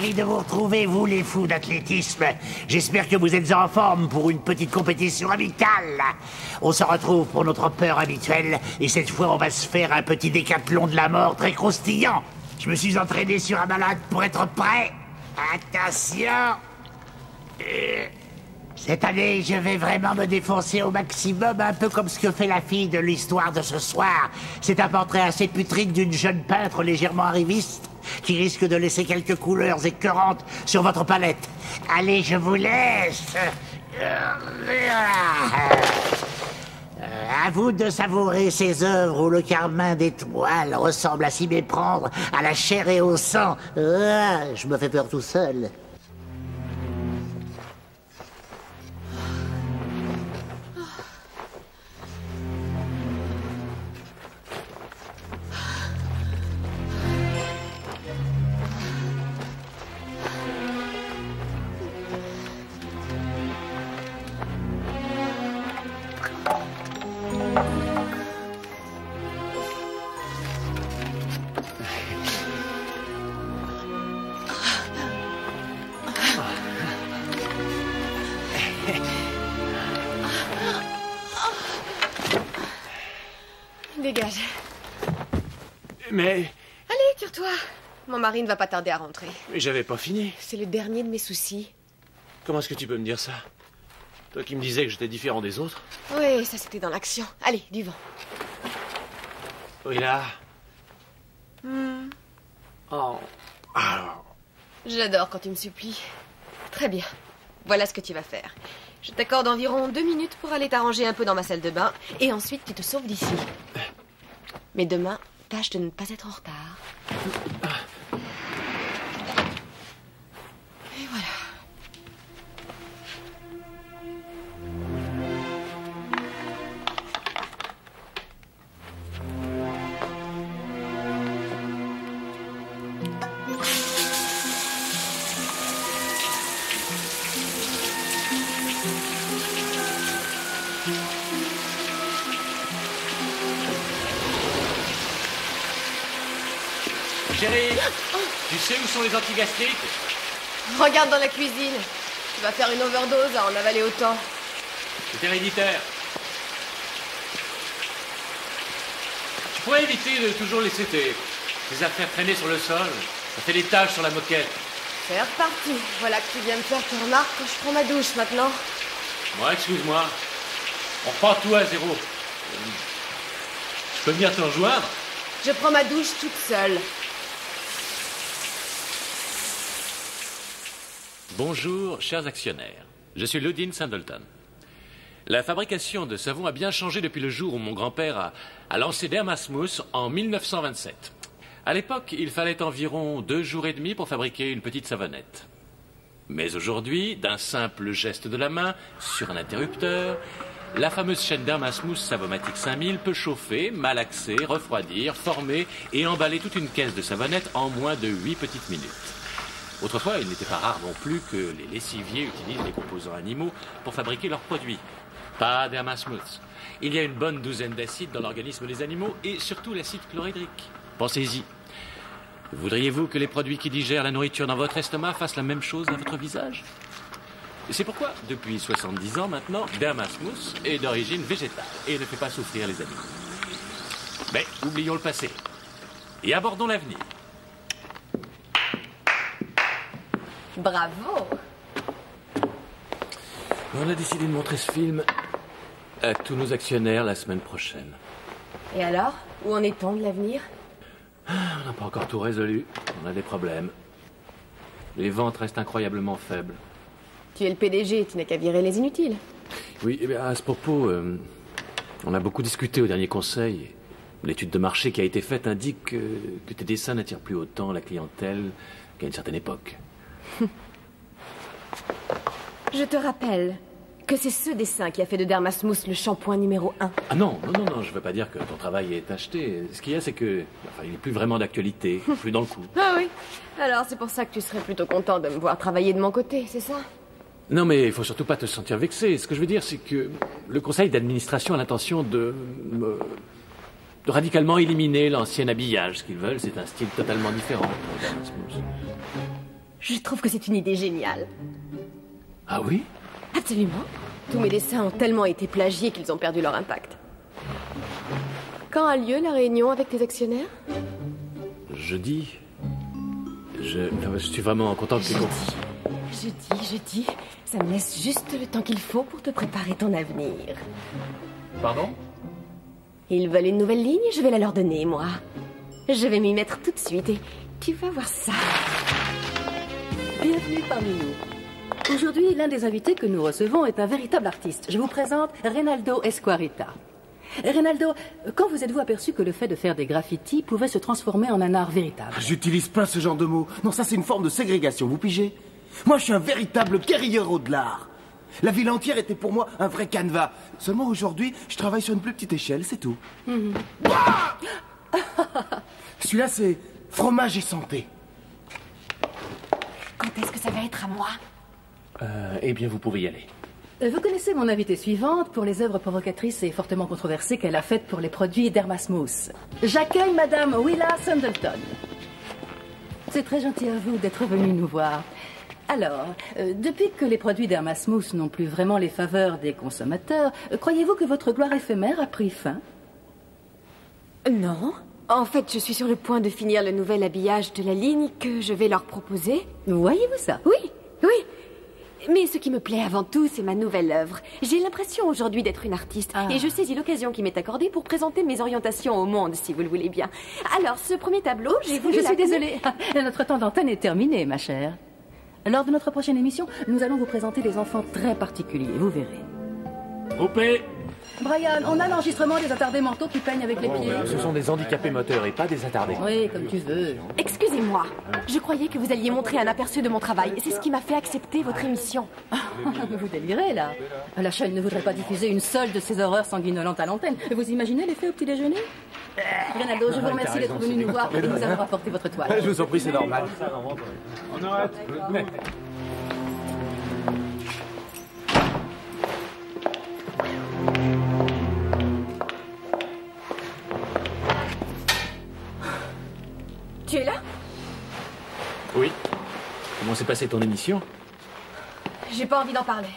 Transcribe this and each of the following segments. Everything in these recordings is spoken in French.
ravi de vous retrouver, vous les fous d'athlétisme. J'espère que vous êtes en forme pour une petite compétition amicale. On se retrouve pour notre peur habituelle, et cette fois on va se faire un petit décathlon de la mort très croustillant. Je me suis entraîné sur un malade pour être prêt. Attention. Cette année, je vais vraiment me défoncer au maximum, un peu comme ce que fait la fille de l'histoire de ce soir. C'est un portrait assez putrique d'une jeune peintre légèrement arriviste qui risque de laisser quelques couleurs écœurantes sur votre palette. Allez, je vous laisse. À vous de savourer ces œuvres où le carmin des toiles ressemble à s'y méprendre à la chair et au sang. Je me fais peur tout seul. Dégage. Mais... Allez, tire-toi. Mon mari ne va pas tarder à rentrer. Mais j'avais pas fini. C'est le dernier de mes soucis. Comment est-ce que tu peux me dire ça? Toi qui me disais que j'étais différent des autres. Oui, ça c'était dans l'action. Allez, du vent. Oui, là. Oh. J'adore quand tu me supplies. Très bien. Voilà ce que tu vas faire. Je t'accorde environ 2 minutes pour aller t'arranger un peu dans ma salle de bain. Et ensuite, tu te sauves d'ici. Mais demain, tâche de ne pas être en retard. Et voilà. Chérie, tu sais où sont les antigastriques? Regarde dans la cuisine. Tu vas faire une overdose à en avaler autant. C'est héréditaire. Tu pourrais éviter de toujours laisser tes affaires traîner sur le sol. Ça fait des taches sur la moquette. C'est reparti. Voilà que tu viens me faire tes remarques quand je prends ma douche maintenant. Moi, excuse-moi. On reprend tout à zéro. Je peux venir te rejoindre? Je prends ma douche toute seule. Bonjour, chers actionnaires. Je suis Ludin Sandleton. La fabrication de savon a bien changé depuis le jour où mon grand-père a lancé Dermasmouth en 1927. À l'époque, il fallait environ 2 jours et demi pour fabriquer une petite savonnette. Mais aujourd'hui, d'un simple geste de la main, sur un interrupteur, la fameuse chaîne Dermasmouth Savomatic 5000 peut chauffer, malaxer, refroidir, former et emballer toute une caisse de savonnette en moins de 8 petites minutes. Autrefois, il n'était pas rare non plus que les lessiviers utilisent des composants animaux pour fabriquer leurs produits. Pas Dermasmouth. Il y a une bonne douzaine d'acides dans l'organisme des animaux et surtout l'acide chlorhydrique. Pensez-y. Voudriez-vous que les produits qui digèrent la nourriture dans votre estomac fassent la même chose à votre visage? C'est pourquoi, depuis 70 ans maintenant, Dermasmouth est d'origine végétale et ne fait pas souffrir les animaux. Mais oublions le passé et abordons l'avenir. Bravo. On a décidé de montrer ce film à tous nos actionnaires la semaine prochaine. Et alors, où en est-on de l'avenir? On n'a pas encore tout résolu. On a des problèmes. Les ventes restent incroyablement faibles. Tu es le PDG, tu n'as qu'à virer les inutiles. Oui, eh bien, à ce propos, on a beaucoup discuté au dernier conseil. L'étude de marché qui a été faite indique que tes dessins n'attirent plus autant la clientèle qu'à une certaine époque. Je te rappelle que c'est ce dessin qui a fait de Dermasmouth le shampoing numéro 1. Ah non, je veux pas dire que ton travail est acheté. Ce qu'il y a, c'est que... Enfin, il n'est plus vraiment d'actualité, plus dans le coup. Ah oui. Alors c'est pour ça que tu serais plutôt content de me voir travailler de mon côté, c'est ça? Non, mais il faut surtout pas te sentir vexé. Ce que je veux dire, c'est que le conseil d'administration a l'intention de radicalement éliminer l'ancien habillage. Ce qu'ils veulent, c'est un style totalement différent. Je trouve que c'est une idée géniale. Ah oui? Absolument. Tous mes dessins ont tellement été plagiés qu'ils ont perdu leur impact. Quand a lieu la réunion avec tes actionnaires? Jeudi. Je suis vraiment content que tu comptes. Jeudi. Ça me laisse juste le temps qu'il faut pour te préparer ton avenir. Pardon? Ils veulent une nouvelle ligne, je vais la leur donner, moi. Je vais m'y mettre tout de suite et tu vas voir ça. Bienvenue parmi nous. Aujourd'hui, l'un des invités que nous recevons est un véritable artiste. Je vous présente Reynaldo Esquarita. Reynaldo, quand vous êtes-vous aperçu que le fait de faire des graffitis pouvait se transformer en un art véritable? J'utilise pas ce genre de mots. Non, ça c'est une forme de ségrégation, vous pigez? Moi, je suis un véritable guerriero de l'art. La ville entière était pour moi un vrai canevas. Seulement aujourd'hui, je travaille sur une plus petite échelle, c'est tout. Ah celui-là, c'est fromage et santé. Quand est-ce que ça va être à moi? Eh bien, vous pouvez y aller. Vous connaissez mon invitée suivante pour les œuvres provocatrices et fortement controversées qu'elle a faites pour les produits Dermasmous. J'accueille Madame Willa Sandleton. C'est très gentil à vous d'être venu nous voir. Alors, depuis que les produits Dermasmous n'ont plus vraiment les faveurs des consommateurs, croyez-vous que votre gloire éphémère a pris fin? Non. En fait, je suis sur le point de finir le nouvel habillage de la ligne que je vais leur proposer. Voyez-vous ça? Oui. Mais ce qui me plaît avant tout, c'est ma nouvelle œuvre. J'ai l'impression aujourd'hui d'être une artiste. Et je saisis l'occasion qui m'est accordée pour présenter mes orientations au monde, si vous le voulez bien. Alors, ce premier tableau, j'ai voulu... Je suis désolée. Notre temps d'antenne est terminé, ma chère. Lors de notre prochaine émission, nous allons vous présenter des enfants très particuliers, vous verrez. Groupé! Brian, on a l'enregistrement des attardés mentaux qui peignent avec les pieds. Ce sont des handicapés moteurs et pas des attardés. Oui, comme tu veux. Excusez-moi. Je croyais que vous alliez montrer un aperçu de mon travail. C'est ce qui m'a fait accepter votre émission. Vous délirez, là. La chaîne ne voudrait pas diffuser une seule de ces horreurs sanguinolentes à l'antenne. Vous imaginez l'effet au petit déjeuner? Reynaldo, je vous remercie d'être venu nous voir et de nous avoir apporté votre toile. Je vous en prie, c'est normal. On arrête. Tu es là? Oui. Comment s'est passée ton émission? J'ai pas envie d'en parler.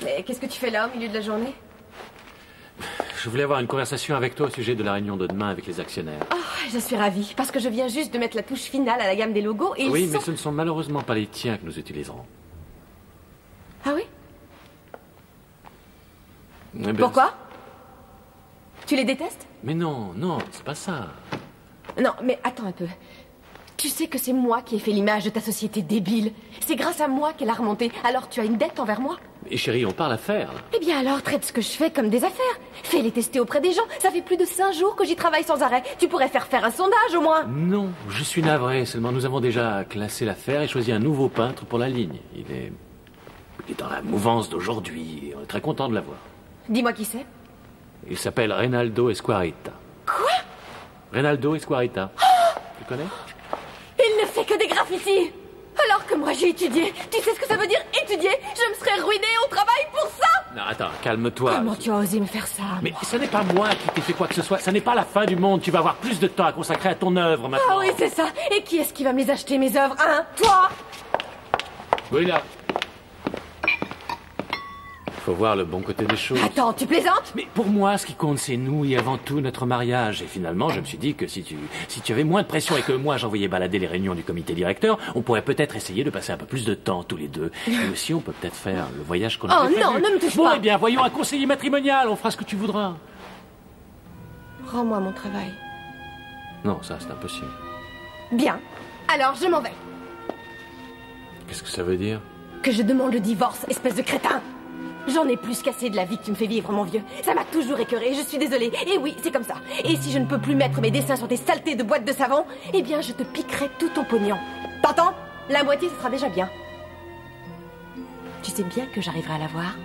Mais qu'est-ce que tu fais là, au milieu de la journée? Je voulais avoir une conversation avec toi au sujet de la réunion de demain avec les actionnaires. Oh, je suis ravie, parce que je viens juste de mettre la touche finale à la gamme des logos et Oui, ils mais sont... ce ne sont malheureusement pas les tiens que nous utiliserons. Ah oui? Eh bien, Pourquoi? Tu les détestes? Mais non, c'est pas ça. Non, mais attends un peu. Tu sais que c'est moi qui ai fait l'image de ta société débile. C'est grâce à moi qu'elle a remonté. Alors tu as une dette envers moi? Et chérie, on parle affaires, là. Eh bien alors, traite ce que je fais comme des affaires. Fais-les tester auprès des gens. Ça fait plus de 5 jours que j'y travaille sans arrêt. Tu pourrais faire un sondage au moins. Non, je suis navré. Seulement, nous avons déjà classé l'affaire et choisi un nouveau peintre pour la ligne. Il est dans la mouvance d'aujourd'hui. On est très content de l'avoir. Dis-moi qui c'est. Il s'appelle Reynaldo Esquarita. Quoi? Reynaldo Esquarita. Tu connais? Il ne fait que des graffitis. Alors que moi j'ai étudié. Tu sais ce que ça veut dire étudier? Je me serais ruinée au travail pour ça. Non, attends, calme-toi. Comment tu as osé me faire ça? Mais ce n'est pas moi qui t'ai fait quoi que ce soit. Ce n'est pas la fin du monde. Tu vas avoir plus de temps à consacrer à ton œuvre maintenant. Ah oui, c'est ça. Et qui est-ce qui va me les acheter, mes œuvres, hein? Toi? Oui, là. Faut voir le bon côté des choses. Attends, tu plaisantes? Mais pour moi, ce qui compte, c'est nous et avant tout notre mariage. Et finalement, je me suis dit que si tu avais moins de pression et que moi j'envoyais balader les réunions du comité directeur, on pourrait peut-être essayer de passer un peu plus de temps tous les deux. Et aussi, on peut peut-être faire le voyage qu'on a Oh prévu. non, ne me touche Bon, pas. eh bien, voyons un conseiller matrimonial. On fera ce que tu voudras. Rends-moi mon travail. Non, ça, c'est impossible. Bien. Alors, je m'en vais. Qu'est-ce que ça veut dire? Que je demande le divorce, espèce de crétin. J'en ai plus qu'assez de la vie que tu me fais vivre, mon vieux. Ça m'a toujours écœuré, je suis désolée. Et oui, c'est comme ça. Et si je ne peux plus mettre mes dessins sur tes saletés de boîtes de savon, eh bien, je te piquerai tout ton pognon. T'entends? La moitié, ce sera déjà bien. Tu sais bien que j'arriverai à la voir?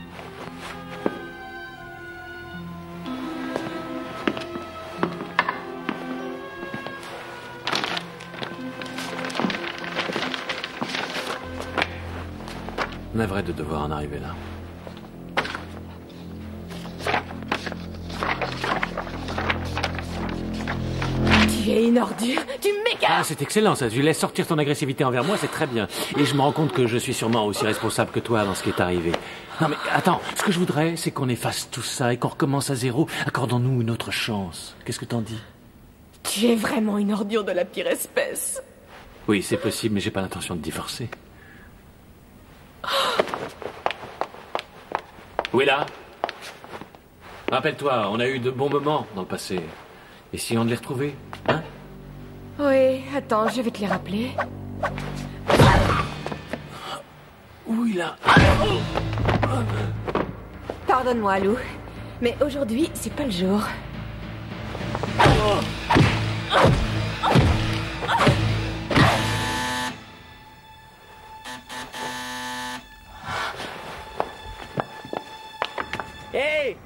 Navré de devoir en arriver là. Tu Tu es une ordure. Tu m'égares. Ah, c'est excellent ça. Tu laisses sortir ton agressivité envers moi, c'est très bien. Et je me rends compte que je suis sûrement aussi responsable que toi dans ce qui est arrivé. Non mais attends, ce que je voudrais, c'est qu'on efface tout ça et qu'on recommence à zéro. Accordons-nous une autre chance. Qu'est-ce que t'en dis? Tu es vraiment une ordure de la pire espèce. Oui, c'est possible, mais j'ai pas l'intention de divorcer. Willa, rappelle-toi, on a eu de bons moments dans le passé. Essayons de les retrouver, hein? Oui, attends, je vais te les rappeler. Willa. Pardonne-moi, Lou. Mais aujourd'hui, c'est pas le jour. Hé!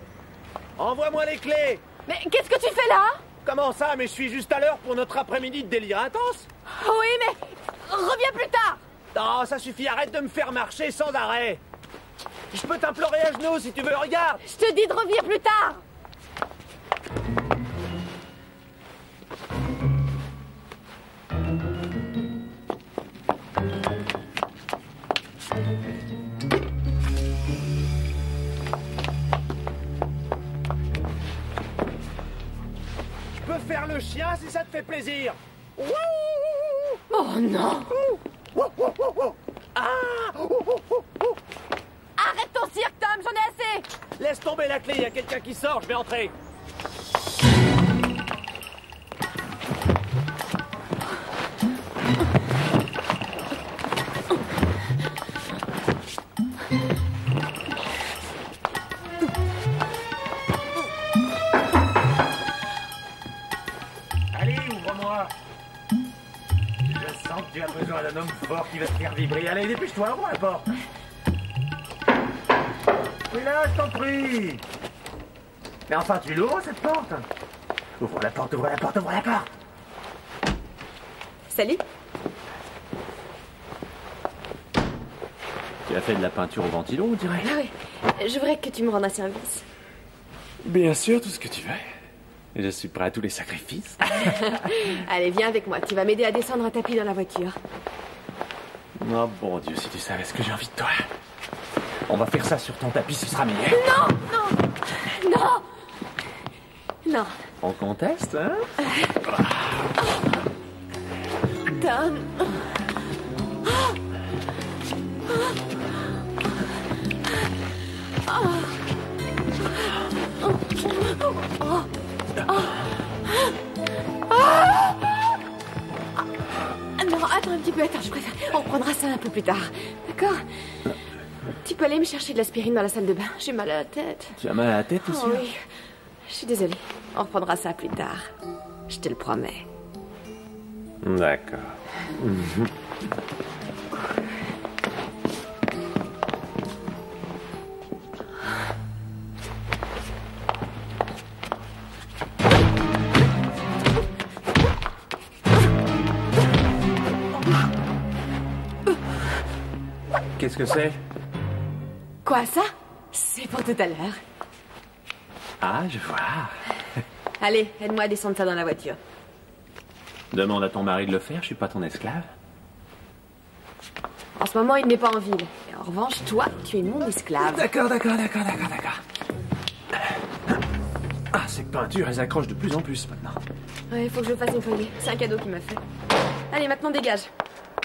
Envoie-moi les clés! Mais qu'est-ce que tu fais là? Comment ça? Mais je suis juste à l'heure pour notre après-midi de délire intense! Oui, mais reviens plus tard. Non, ça suffit, arrête de me faire marcher sans arrêt! Je peux t'implorer à genoux si tu veux, regarde! Je te dis de revenir plus tard. Je peux faire le chien si ça te fait plaisir! Wouh! Oh non. Wouh, wouh, wouh, wouh. Ah! Arrête ton cirque, Tom, j'en ai assez. Laisse tomber la clé, il y a quelqu'un qui sort, je vais entrer. Allez, ouvre-moi. Je sens que tu as besoin d'un homme fort qui va te faire vibrer. Allez, dépêche-toi, ouvre la porte. Oui, là, je t'en prie. Mais enfin, tu l'ouvres, cette porte? Ouvre la porte, ouvre la porte, ouvre la porte. Salut. Tu as fait de la peinture au ventilo, on dirait? Ah oui, je voudrais que tu me rendes un service. Bien sûr, tout ce que tu veux. Je suis prêt à tous les sacrifices. Allez, viens avec moi, tu vas m'aider à descendre un tapis dans la voiture. Oh bon Dieu, si tu savais ce que j'ai envie de toi. On va faire ça sur ton tapis, ce sera meilleur. Non, non, non, non. On conteste, hein? Tom. Non, attends un petit peu, attends, je préfère. On reprendra ça un peu plus tard. D'accord? Tu peux aller me chercher de l'aspirine dans la salle de bain. J'ai mal à la tête. Tu as mal à la tête aussi? Oh oui. Je suis désolée. On reprendra ça plus tard. Je te le promets. D'accord. Qu'est-ce que c'est? Quoi, ça? C'est pour tout à l'heure. Ah, je vois. Allez, aide-moi à descendre ça dans la voiture. Demande à ton mari de le faire, je suis pas ton esclave. En ce moment, il n'est pas en ville. Et en revanche, toi, tu es mon esclave. D'accord. Ah, ces peintures, elles accrochent de plus en plus maintenant. Ouais, il faut que je fasse nettoyer. C'est un cadeau qu'il m'a fait. Allez, maintenant dégage.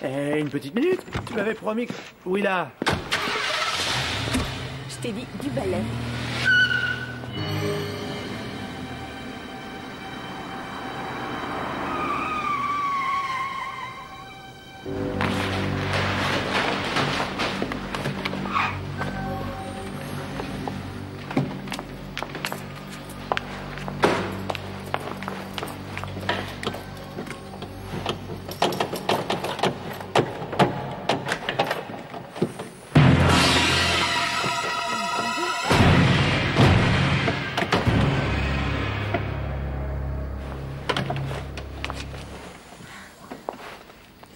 Eh, une petite minute. Tu m'avais promis que... Oui, là. Je t'ai dit du balai.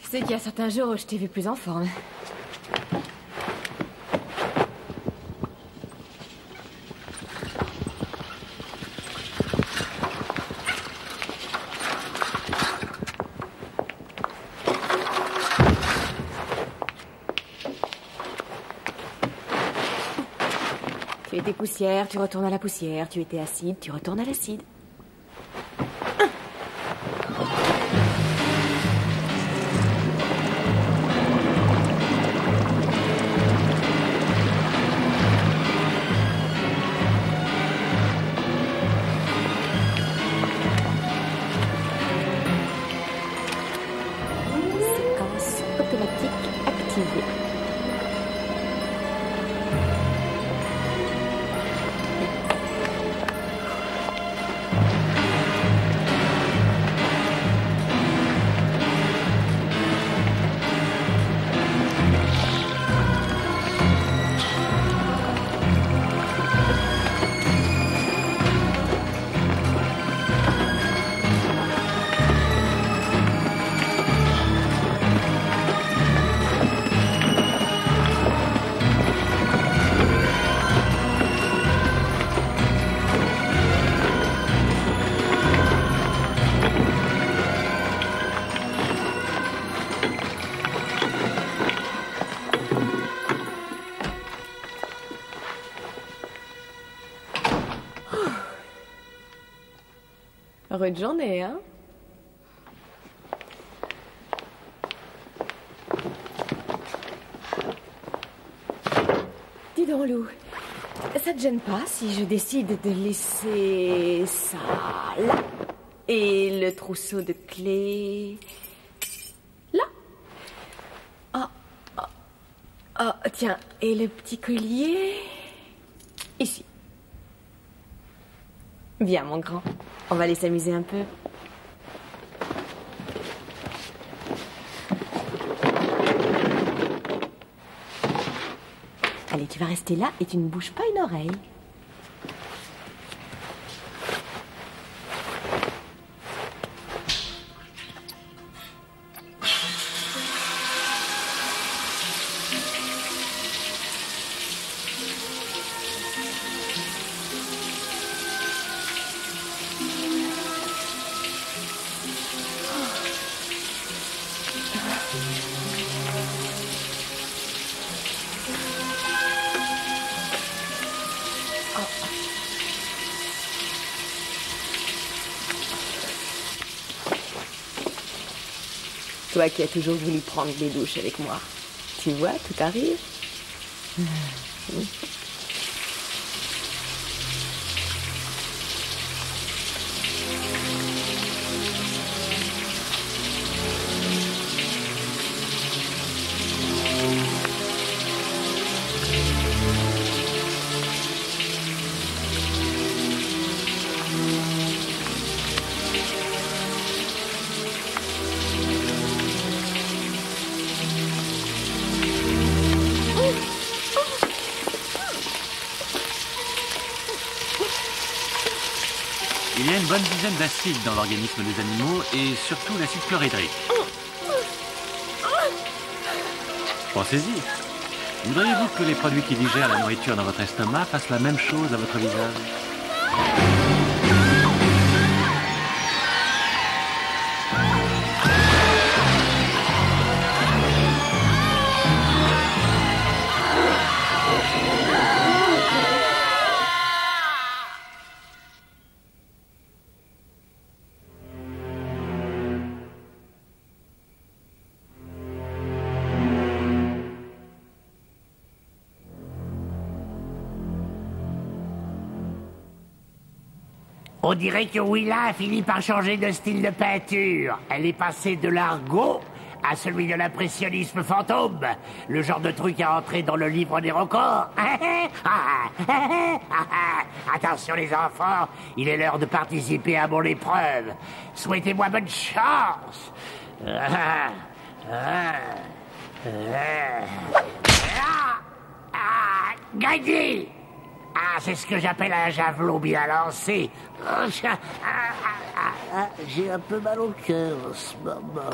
Tu sais qu'il y a certains jours où je t'ai vu plus en forme. étais poussière, tu retournes à la poussière. Tu étais acide, tu retournes à l'acide. Séquence automatique activée. Rude journée, hein? Dis donc, Lou, ça te gêne pas si je décide de laisser ça là? Et le trousseau de clés là? Tiens, et le petit collier ici. Viens, mon grand. On va aller s'amuser un peu. Allez, tu vas rester là et tu ne bouges pas une oreille. Toi qui as toujours voulu prendre des douches avec moi. Tu vois, tout arrive. Il y a une bonne dizaine d'acides dans l'organisme des animaux et surtout l'acide chlorhydrique. Pensez-y. Voudriez-vous que les produits qui digèrent la nourriture dans votre estomac fassent la même chose à votre visage? On dirait que Willa a fini par changer de style de peinture. Elle est passée de l'argot à celui de l'impressionnisme fantôme. Le genre de truc à entrer dans le livre des records. Attention les enfants, il est l'heure de participer à mon épreuve. Souhaitez-moi bonne chance. Gagné! Ah, c'est ce que j'appelle un javelot bien lancé. J'ai un peu mal au cœur en ce moment.